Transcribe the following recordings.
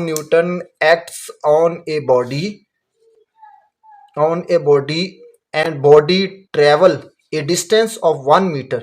Newton acts on a body and body travel a distance of 1 meter،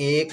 1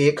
1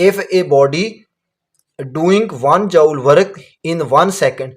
if a body doing 1 joule work in 1 second،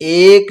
1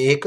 1